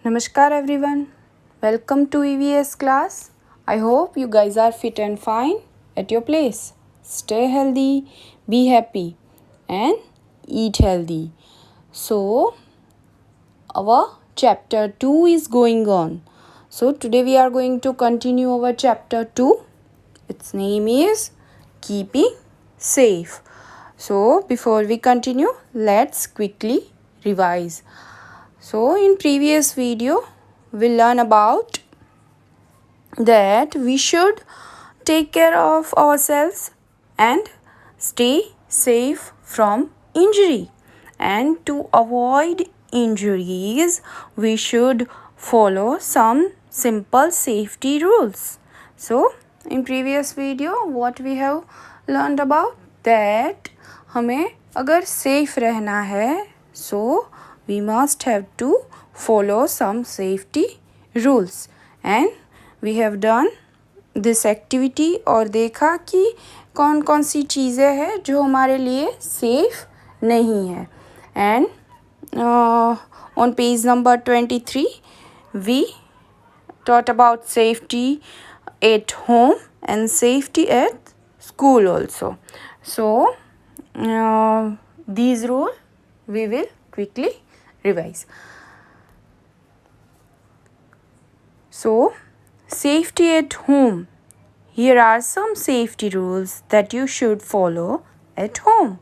Namaskar everyone. Welcome to EVS class. I hope you guys are fit and fine at your place. Stay healthy, be happy and eat healthy. So our chapter 2 is going on. So today we are going to continue our chapter 2. Its name is Keeping Safe. So before we continue, let's quickly revise. So in previous video we learn about that we should take care of ourselves and stay safe from injury, and to avoid injuries we should follow some simple safety rules. So in previous video what we have learned about that हमें अगर safe रहना है so we must have to follow some safety rules, and we have done this activity और देखा कि कौन कौन सी चीज़ें हैं जो हमारे लिए सेफ नहीं है. And on page number 23 we taught about safety at home and safety at school also. So these rules we will quickly revise. So safety at home. Here are some safety rules that you should follow at home.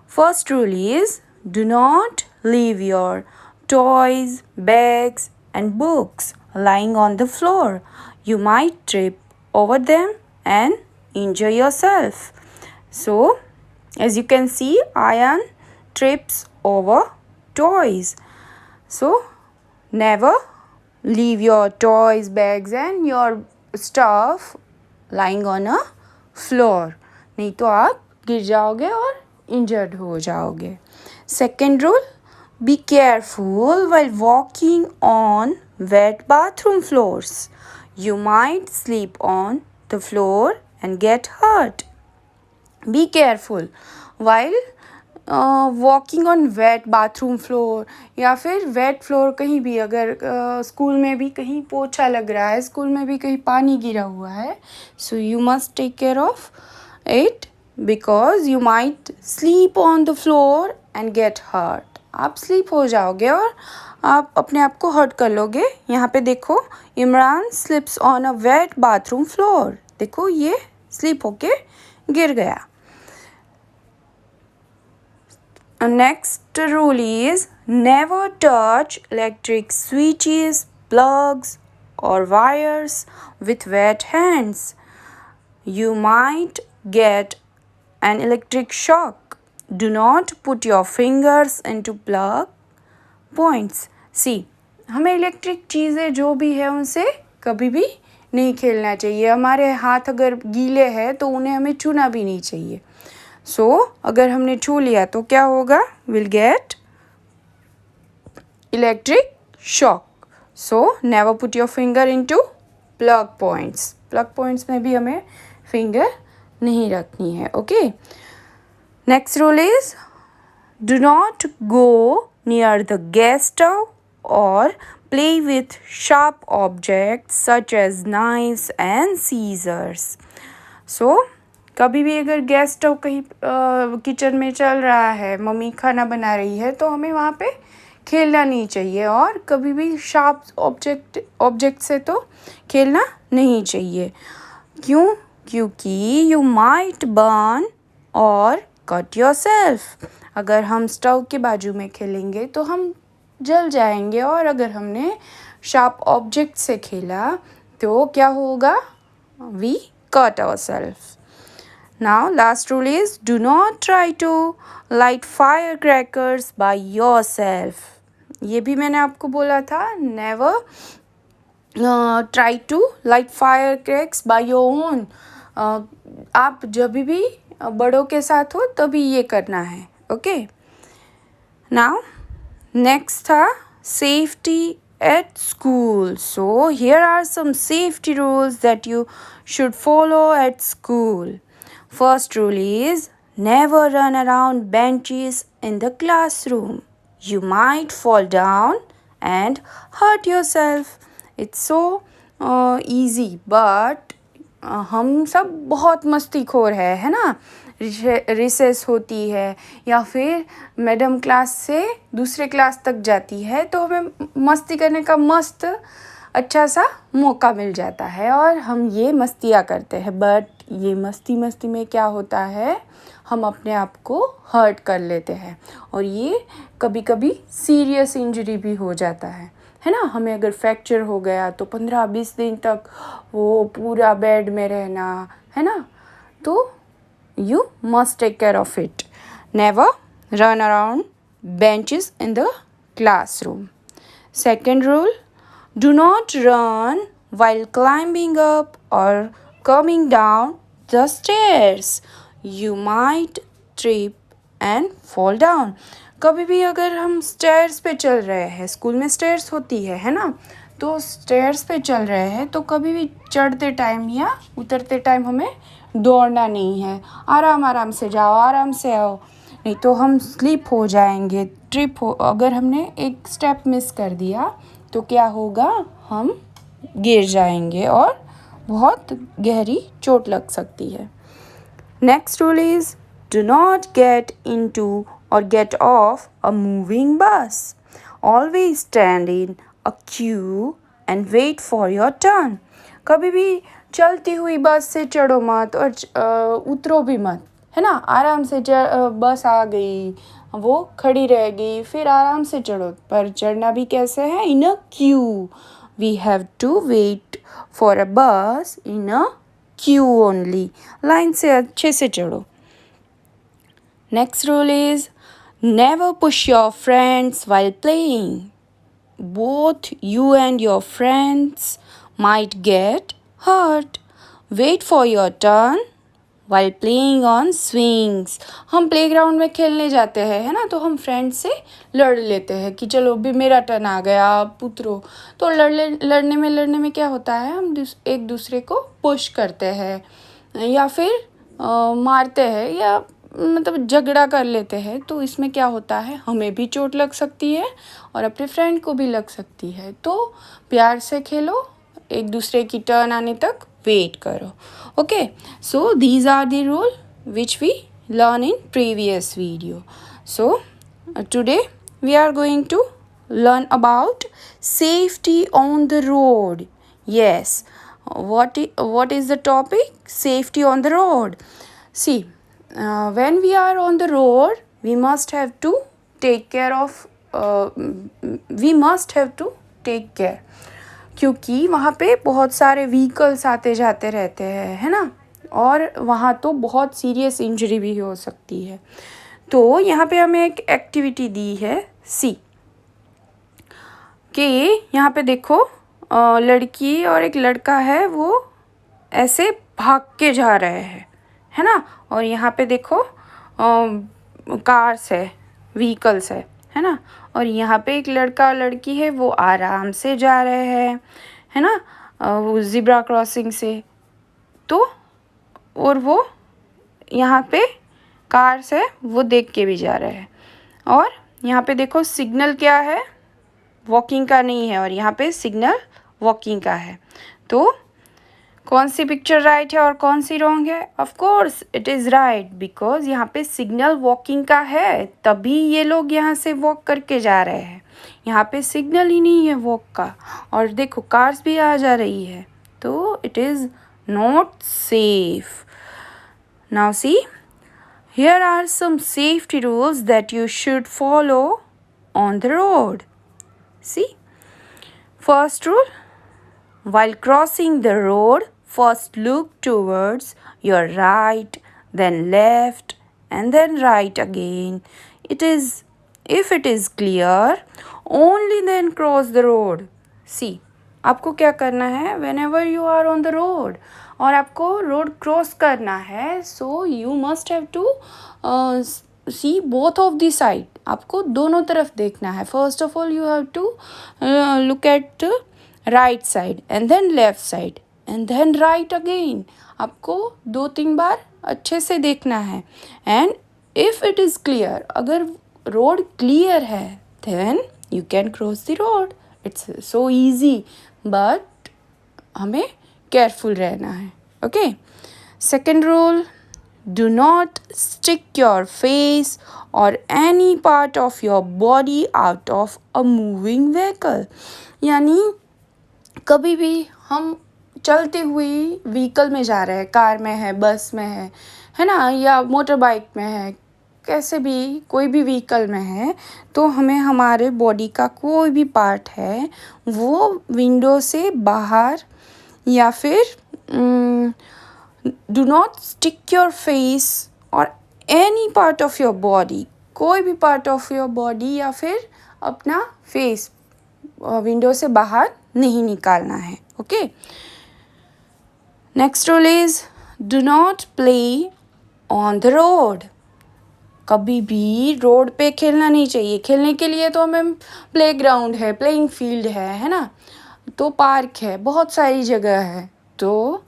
First rule is do not leave your toys, bags and books lying on the floor. You might trip over them and injure yourself. So as you can see, Ayan trips over toys. So never leave your toys, bags and your stuff lying on a floor. नहीं तो आप गिर जाओगे और injured हो जाओगे. Second rule, be careful while walking on wet bathroom floors. You might slip on the floor and get hurt. Be careful while walking on wet bathroom floor या फिर वेट फ्लोर कहीं भी, अगर स्कूल में भी कहीं पोछा लग रहा है, स्कूल में भी कहीं पानी गिरा हुआ है, so you must take care of it because you might sleep on the floor and get hurt. आप स्लीप हो जाओगे और आप अपने आप को हर्ट कर लोगे. यहाँ पे देखो, Imran slips on a wet bathroom floor. देखो ये स्लीप होके गिर गया. Next rule is never touch electric switches, plugs or wires with wet hands. You might get an electric shock. Do not put your fingers into plug points. See, हमें electric चीज़ें जो भी है उनसे कभी भी नहीं खेलना चाहिए. हमारे हाथ अगर गीले हैं तो उन्हें हमें छूना भी नहीं चाहिए. सो अगर हमने छू लिया तो क्या होगा? Will get electric shock. So never put your finger into plug points. Plug points में भी हमें फिंगर नहीं रखनी है. Okay. Next rule is do not go near the gas stove or play with sharp objects such as knives and scissors. So कभी भी अगर gas stove कहीं किचन में चल रहा है, मम्मी खाना बना रही है, तो हमें वहाँ पे खेलना नहीं चाहिए और कभी भी शार्प ऑब्जेक्ट से तो खेलना नहीं चाहिए. क्यों? क्योंकि यू माइट बर्न और कट योरसेल्फ. अगर हम स्टव के बाजू में खेलेंगे तो हम जल जाएंगे, और अगर हमने शार्प ऑब्जेक्ट से खेला तो क्या होगा? We cut ourself. Now last rule is do not try to light firecrackers by yourself. ये भी मैंने आपको बोला था, never try to light firecrackers by your own. आप जब भी बड़ों के साथ हो तभी ये करना है. ओके. Now next था safety at school. So here are some safety rules that you should follow at school. First rule is never run around benches in the classroom. You might fall down and hurt yourself. It's so easy, but हम सब बहुत मस्तीखोर है ना. Recess होती है या फिर madam class से दूसरे क्लास तक जाती है तो हमें मस्ती करने का मस्त अच्छा सा मौका मिल जाता है और हम ये मस्तियाँ करते हैं. बट ये मस्ती में क्या होता है, हम अपने आप को हर्ट कर लेते हैं और ये कभी कभी सीरियस इंजरी भी हो जाता है ना. हमें अगर फ्रैक्चर हो गया तो 15-20 दिन तक वो पूरा बेड में रहना है ना. तो you must take care of it. Never run around benches in the classroom. Second rule, do not run while climbing up or coming down the stairs. You might trip and fall down. कभी भी अगर हम stairs पे चल रहे हैं, school में stairs होती है ना, तो स्टेयर्स पे चल रहे हैं तो कभी भी चढ़ते टाइम या उतरते टाइम हमें दौड़ना नहीं है. आराम से जाओ, आराम से आओ, नहीं तो हम स्लिप हो जाएंगे, ट्रिप हो. अगर हमने एक स्टेप मिस कर दिया तो क्या होगा, हम गिर जाएंगे और बहुत गहरी चोट लग सकती है. Next rule is do not get into or get off a moving bus. Always stand in a queue and wait for your turn. कभी भी चलती हुई बस से चढ़ो मत और उतरो भी मत, है ना. आराम से बस आ गई, वो खड़ी रह गई, फिर आराम से चढ़ो. पर चढ़ना भी कैसे है, in a queue. We have to wait for a bus in a queue only. Line से अच्छे से चढ़ो. Next rule is never push your friends while playing. Both you and your friends might get hurt. Wait for your turn while playing on swings. हम playground में खेलने जाते हैं, है ना, तो हम फ्रेंड्स से लड़ लेते हैं कि चलो अभी मेरा टर्न आ गया, आप उतरो. तो लड़ने में क्या होता है, हम एक दूसरे को पुश करते हैं या फिर मारते हैं या मतलब झगड़ा कर लेते हैं. तो इसमें क्या होता है, हमें भी चोट लग सकती है और अपने फ्रेंड को भी लग सकती है. तो प्यार से खेलो, एक दूसरे की टर्न आने तक वेट करो. Okay, so these are the rule which we learn in previous video. So today we are going to learn about safety on the road. Yes, what is the topic? Safety on the road. See, when we are on the road, we must have to take care. क्योंकि वहाँ पे बहुत सारे vehicles आते जाते रहते हैं, है ना, और वहाँ तो बहुत सीरियस इंजरी भी हो सकती है. तो यहाँ पे हमें एक एक्टिविटी दी है सी कि यहाँ पे देखो लड़की और एक लड़का है, वो ऐसे भाग के जा रहे हैं, है ना. और यहाँ पे देखो कार्स है, व्हीकल्स है ना. और यहाँ पे एक लड़का और लड़की है, वो आराम से जा रहे हैं, है ना, वो ज़िब्रा क्रॉसिंग से. तो और वो यहाँ पे कार्स है, वो देख के भी जा रहे हैं. और यहाँ पे देखो सिग्नल क्या है, वॉकिंग का नहीं है, और यहाँ पे सिग्नल वॉकिंग का है. तो कौन सी पिक्चर राइट है और कौन सी रॉन्ग है? Of course it is right, because यहाँ पे सिग्नल वॉकिंग का है, तभी ये लोग यहाँ से वॉक करके जा रहे हैं. यहाँ पे सिग्नल ही नहीं है वॉक का, और देखो कार्स भी आ जा रही है, तो it is not safe. Now see, here are some safety rules that you should follow on the road. See, first rule, while crossing the road, first look towards your right, then left, and then right again. If it is clear, only then cross the road. See, आपको क्या करना है, whenever you are on the road और आपको road cross करना है, so you must have to see both of the side. आपको दोनों तरफ देखना है. First of all you have to look at right side and then left side and then right again. आपको 2-3 बार अच्छे से देखना है. And if it is clear, अगर रोड क्लियर है, then you can cross the road. It's so easy, but हमें careful रहना है. Okay. Second rule, do not stick your face or any part of your body out of a moving vehicle. यानी कभी भी हम चलते हुए व्हीकल में जा रहे हैं, कार में है, बस में है ना, या मोटर बाइक में है, कैसे भी कोई भी व्हीकल में है, तो हमें हमारे बॉडी का कोई भी पार्ट है वो विंडो से बाहर या फिर do not stick your face or any part of your body, कोई भी पार्ट ऑफ योर बॉडी या फिर अपना फेस विंडो से बाहर नहीं निकालना है. Okay. Next rule is do not play on the road. कभी भी रोड पे खेलना नहीं चाहिए. खेलने के लिए तो हमें प्ले ग्राउंड है, प्लेइंग फील्ड है ना, तो पार्क है, बहुत सारी जगह है. तो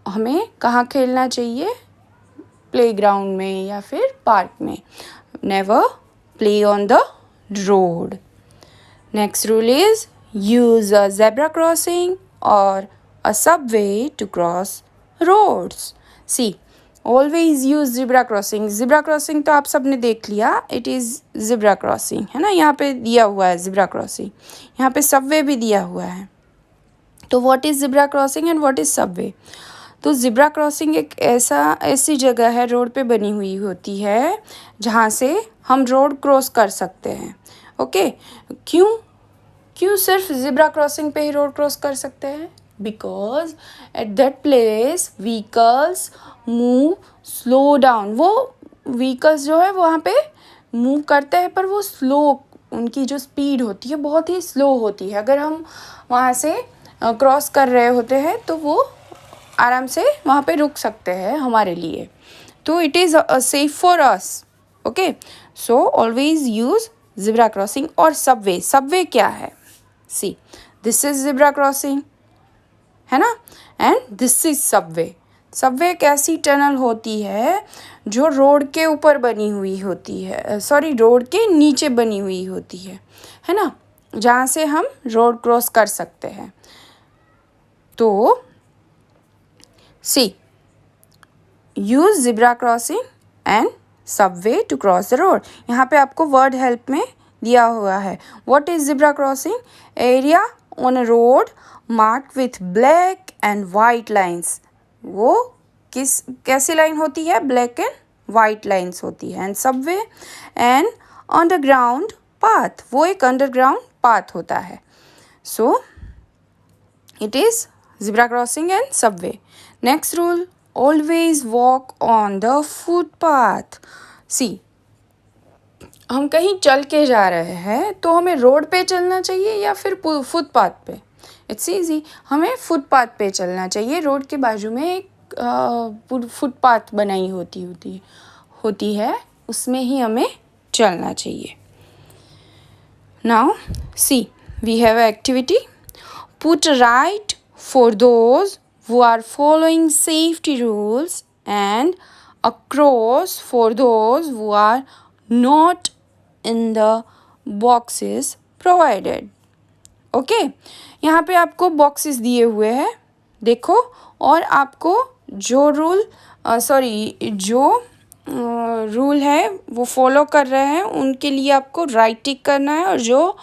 हमें कहाँ खेलना चाहिए? प्ले ग्राउंड में या फिर पार्क में. Never play on the road. Next rule is use a zebra crossing or a subway to cross roads. See, always use zebra crossing. zebra crossing तो आप सबने देख लिया. It is zebra crossing है ना, यहाँ पे दिया हुआ है zebra crossing. यहाँ पे subway भी दिया हुआ है. तो what is zebra crossing and what is subway? तो zebra crossing एक ऐसी जगह है, रोड पे बनी हुई होती है जहाँ से हम रोड क्रॉस कर सकते हैं. ओके. क्यों सिर्फ ज़िब्रा क्रॉसिंग पे ही रोड क्रॉस कर सकते हैं? Because at that place vehicles move slow down. वो व्हीकल्स जो है वहाँ पे मूव करते हैं, पर वो स्लो, उनकी जो स्पीड होती है बहुत ही स्लो होती है. अगर हम वहाँ से क्रॉस कर रहे होते हैं तो वो आराम से वहाँ पे रुक सकते हैं हमारे लिए. तो it is safe for us. Okay. So always use zebra crossing. और सबवे क्या है? See, this is zebra crossing है ना, and this is subway. Subway एक ऐसी टनल होती है जो रोड के ऊपर बनी हुई होती है, रोड के नीचे बनी हुई होती है ना, जहाँ से हम रोड क्रॉस कर सकते हैं. तो see, use zebra crossing and subway to cross the road. यहाँ पे आपको वर्ड हेल्प में दिया हुआ है. What is zebra crossing? Area on a road marked with black and white lines. वो कैसी लाइन होती है? ब्लैक एंड वाइट लाइन्स होती है. And Subway and underground path, वो एक अंडरग्राउंड पाथ होता है. So it is zebra crossing and subway. Next rule, always walk on the footpath. See, हम कहीं चल के जा रहे हैं तो हमें रोड पे चलना चाहिए या फिर फुटपाथ पे? इट्स ईजी, हमें फुटपाथ पे चलना चाहिए. रोड के बाजू में एक फुटपाथ बनाई होती है, उसमें ही हमें चलना चाहिए. Now see, we have activity. Put right for those who are following safety rules and a cross for those who are not in the boxes provided. Okay. यहाँ पे आपको बॉक्सेस दिए हुए हैं, देखो, और आपको जो रूल है वो फॉलो कर रहे हैं उनके लिए आपको राइट टिक करना है, और जो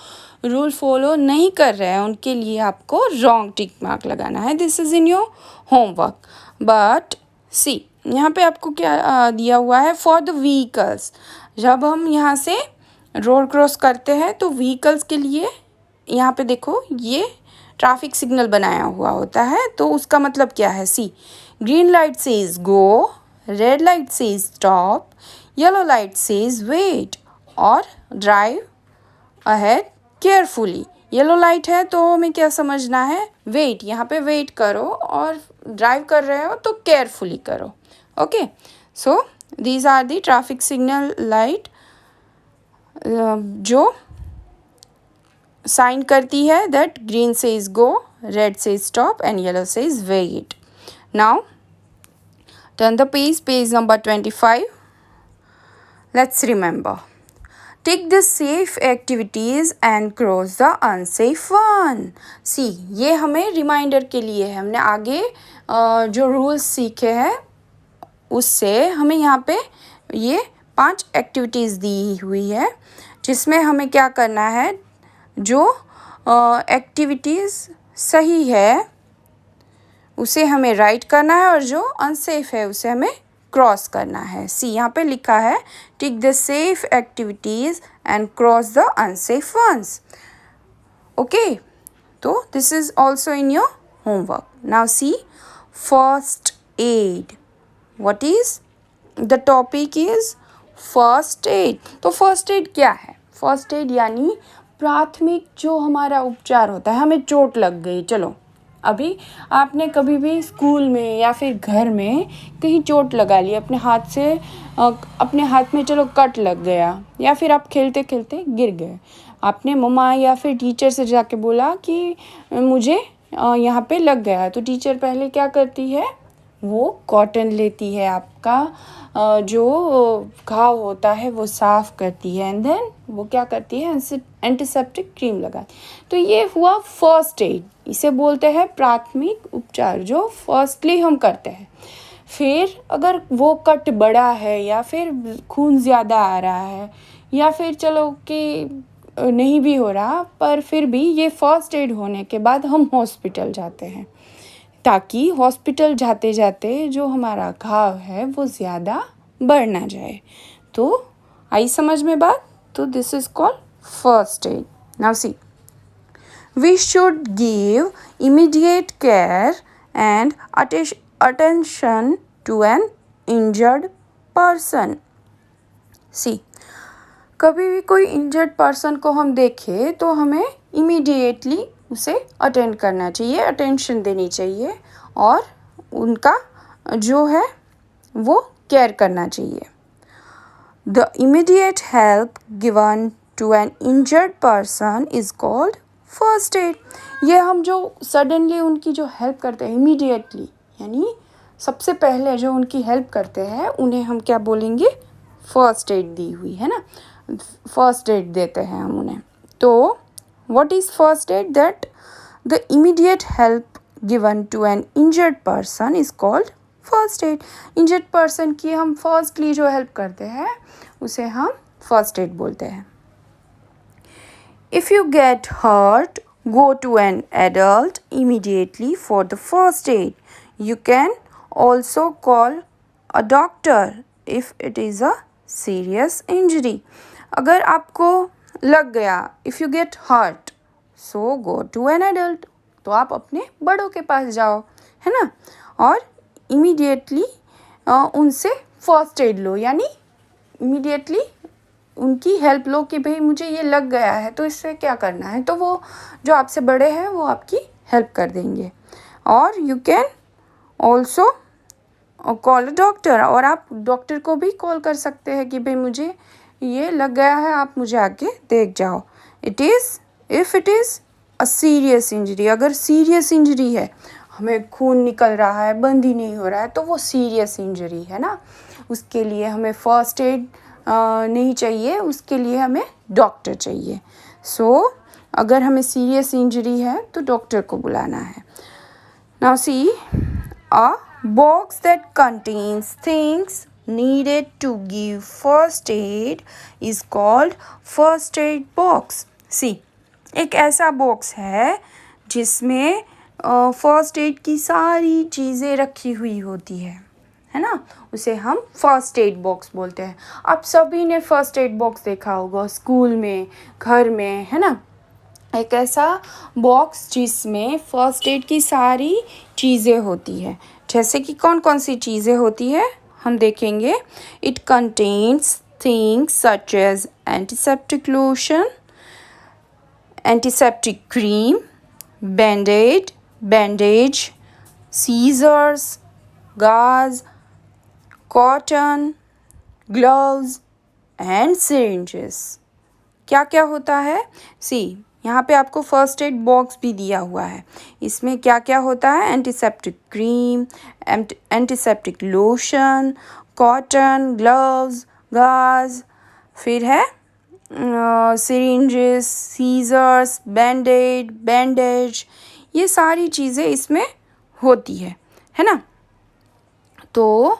रूल फॉलो नहीं कर रहे हैं उनके लिए आपको रॉन्ग टिक मार्क लगाना है. This is in your homework. But see, यहाँ पे आपको क्या दिया हुआ है? For the vehicles. जब हम यहाँ से रोड क्रॉस करते हैं तो व्हीकल्स के लिए यहाँ पे देखो ये ट्रैफिक सिग्नल बनाया हुआ होता है. तो उसका मतलब क्या है? See, green light says go, red light says stop, yellow light says wait, और drive ahead carefully. Yellow light है तो हमें क्या समझना है? वेट. यहाँ पे वेट करो, और ड्राइव कर रहे हो तो केयरफुली करो. Okay. So these are the traffic signal light जो साइन करती है that green says go, red says stop and yellow says wait. Now turn the page number 25. Let's remember. Tick the safe activities and cross the unsafe one. See, ये हमें reminder के लिए है। हमने आगे जो रूल्स सीखे हैं उससे हमें यहाँ पे ये 5 एक्टिविटीज़ दी हुई है, जिसमें हमें क्या करना है, जो एक्टिविटीज़ सही है उसे हमें राइट करना है और जो अनसेफ है उसे हमें क्रॉस करना है। सी, यहाँ पे लिखा है tick the safe activities and cross the unsafe ones. Okay, तो this is also in your homework. Now see, first aid. What is the topic is first aid. तो फर्स्ट एड क्या है? फर्स्ट एड यानी प्राथमिक जो हमारा उपचार होता है। हमें चोट लग गई, चलो अभी आपने कभी भी स्कूल में या फिर घर में कहीं चोट लगा ली अपने हाथ से, अपने हाथ में चलो कट लग गया, या फिर आप खेलते खेलते गिर गए, आपने मम्मा या फिर टीचर से जाके बोला कि मुझे यहाँ पे लग गया है। तो टीचर पहले क्या करती है, वो कॉटन लेती है, आपका जो घाव होता है वो साफ़ करती है, एंड देन वो क्या करती है, एंटीसेप्टिक क्रीम लगाती। तो ये हुआ फर्स्ट एड, इसे बोलते हैं प्राथमिक उपचार, जो फर्स्टली हम करते हैं। फिर अगर वो कट बड़ा है या फिर खून ज़्यादा आ रहा है या फिर चलो कि नहीं भी हो रहा, पर फिर भी ये फर्स्ट एड होने के बाद हम हॉस्पिटल जाते हैं, ताकि हॉस्पिटल जाते जाते जो हमारा घाव है वो ज़्यादा बढ़ ना जाए। तो आई समझ में बात? तो this is called first add. Now see, we should give immediate care and attention to an injured person. See, कभी भी कोई इंजर्ड पर्सन को हम देखें तो हमें इमीडिएटली उसे अटेंड करना चाहिए, अटेंशन देनी चाहिए और उनका जो है वो केयर करना चाहिए। The immediate help given to an injured person is called first aid. ये हम जो सडनली उनकी जो हेल्प करते हैं इमीडिएटली, यानी सबसे पहले जो उनकी हेल्प करते हैं उन्हें हम क्या बोलेंगे, फर्स्ट एड दी हुई है ना, फर्स्ट एड देते हैं हम उन्हें। तो what is first aid? That the immediate help given to an injured person is called first aid. Injured person की हम फर्स्टली जो हेल्प करते हैं उसे हम फर्स्ट एड बोलते हैं। If you get hurt, go to an adult immediately for the first aid. You can also call a doctor if it is a serious injury. अगर आपको लग गया, if you get hurt, so go to an adult. तो आप अपने बड़ों के पास जाओ, है ना, और immediately उनसे फर्स्ट एड लो, यानी immediately उनकी हेल्प लो कि भाई मुझे ये लग गया है तो इससे क्या करना है। तो वो जो आपसे बड़े हैं वो आपकी हेल्प कर देंगे। और you can also call a doctor, और आप डॉक्टर को भी कॉल कर सकते हैं कि भाई मुझे ये लग गया है, आप मुझे आके देख जाओ। It is a serious injury, अगर सीरियस इंजरी है, हमें खून निकल रहा है, बंद ही नहीं हो रहा है, तो वो सीरियस इंजरी है ना, उसके लिए हमें फर्स्ट एड नहीं चाहिए, उसके लिए हमें डॉक्टर चाहिए। सो अगर हमें सीरियस इंजरी है तो डॉक्टर को बुलाना है। Now see, a box that contains things needed to give first aid is called first aid box. See, एक ऐसा बॉक्स है जिसमें फर्स्ट एड की सारी चीज़ें रखी हुई होती है ना, उसे हम फर्स्ट एड बॉक्स बोलते हैं। आप सभी ने फर्स्ट एड बॉक्स देखा होगा स्कूल में, घर में, है ना, एक ऐसा बॉक्स जिसमें फर्स्ट एड की सारी चीज़ें होती है। जैसे कि कौन कौन सी चीज़ें होती है हम देखेंगे। It contains things such as antiseptic lotion, antiseptic cream, bandage, scissors, gauze, cotton, gloves and syringes. क्या क्या होता है? सी, यहाँ पे आपको फर्स्ट एड बॉक्स भी दिया हुआ है। इसमें क्या क्या होता है? Antiseptic cream, antiseptic lotion, cotton, gloves, गाज, फिर है सिरिंजेस, सीजर्स, बैंडेड, बैंडेज, ये सारी चीज़ें इसमें होती है ना। तो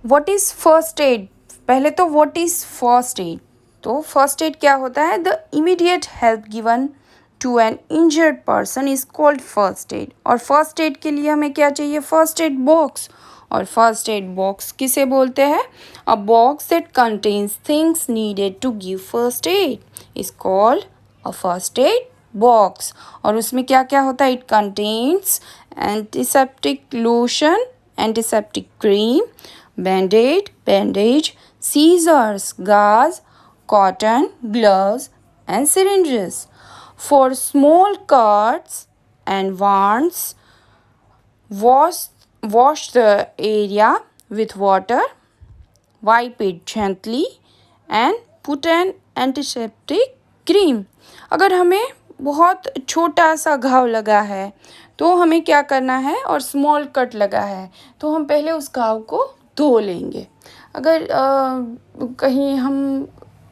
व्हाट इज़ फर्स्ट एड? पहले तो व्हाट इज़ फर्स्ट एड? तो फर्स्ट एड क्या होता है? The immediate help given to an injured person is called first aid. और फर्स्ट एड के लिए हमें क्या चाहिए? First aid box. और फर्स्ट एड बॉक्स किसे बोलते हैं? A box that contains things needed to give first aid is called a first aid box. और उसमें क्या क्या होता है? It contains antiseptic lotion, antiseptic cream, band-aid, bandage, scissors, gauze, cotton, gloves, and syringes. For small cuts and wounds, wash the area with water, wipe it gently, and put an antiseptic cream. अगर हमें बहुत छोटा सा घाव लगा है तो हमें क्या करना है? और स्मॉल कट लगा है तो हम पहले उस घाव को धो लेंगे। अगर कहीं हम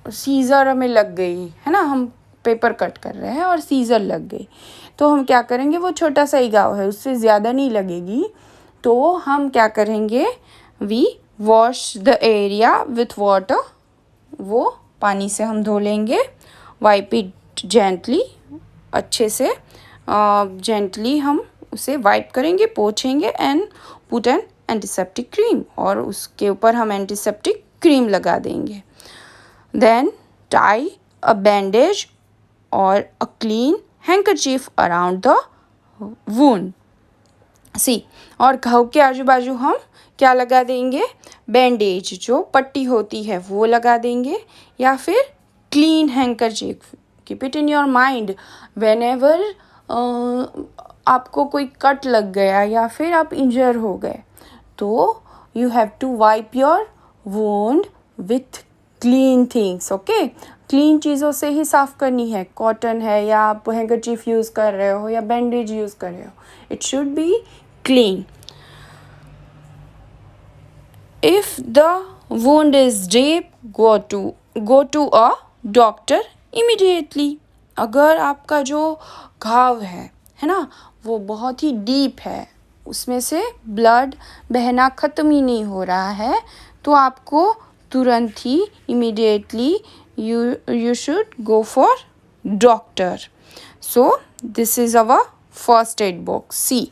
सीज़र हमें लग गई है ना, हम पेपर कट कर रहे हैं और सीज़र लग गई, तो हम क्या करेंगे? वो छोटा सा ही घाव है, उससे ज़्यादा नहीं लगेगी, तो हम क्या करेंगे? We wash the area with water, वो पानी से हम धो लेंगे। वाइप इट जेंटली, अच्छे से जेंटली हम उसे वाइप करेंगे, पोंछेंगे। And put an antiseptic cream, और उसके ऊपर हम एंटीसेप्टिक क्रीम लगा देंगे। देन टाई अ बैंडेज और a clean handkerchief around the wound. See, और घाव के आजू बाजू हम क्या लगा देंगे? बैंडेज, जो पट्टी होती है वो लगा देंगे, या फिर clean handkerchief. Keep it in your mind, whenever आपको कोई कट लग गया या फिर आप इंजर हो गए, तो you have to wipe your wound with clean things. Okay, clean चीज़ों से ही साफ़ करनी है। कॉटन है, या आप हैंकरचीफ यूज़ कर रहे हो, या बैंडेज यूज़ कर रहे हो, it should be clean. If the wound is deep, go to a doctor immediately. अगर आपका जो घाव है ना, वो बहुत ही डीप है, उसमें से ब्लड बहना ख़त्म ही नहीं हो रहा है, तो आपको तुरंत ही immediately you should go for doctor. So this is our first aid box. See,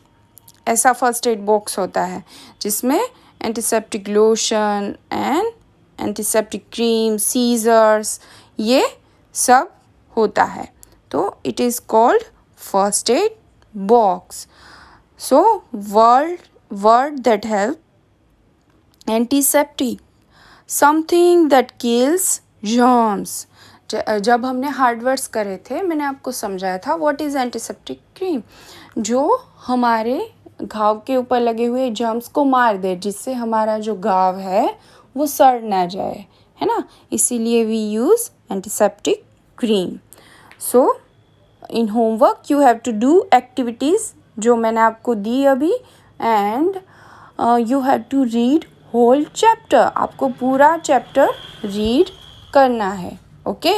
ऐसा फर्स्ट एड बॉक्स होता है जिसमें antiseptic lotion and antiseptic cream, scissors, ये सब होता है। तो it is called first aid box. So word that help: antiseptic, something that kills germs. जब हमने हार्ड वर्ड्स करे थे, मैंने आपको समझाया था व्हाट इज़ एंटीसेप्टिक क्रीम, जो हमारे घाव के ऊपर लगे हुए जर्म्स को मार दे, जिससे हमारा जो घाव है वो सड़ ना जाए, है ना। इसीलिए we use antiseptic cream. So in homework you have to do activities जो मैंने आपको दी अभी, and you have to read whole chapter. आपको पूरा चैप्टर रीड करना है। ओके।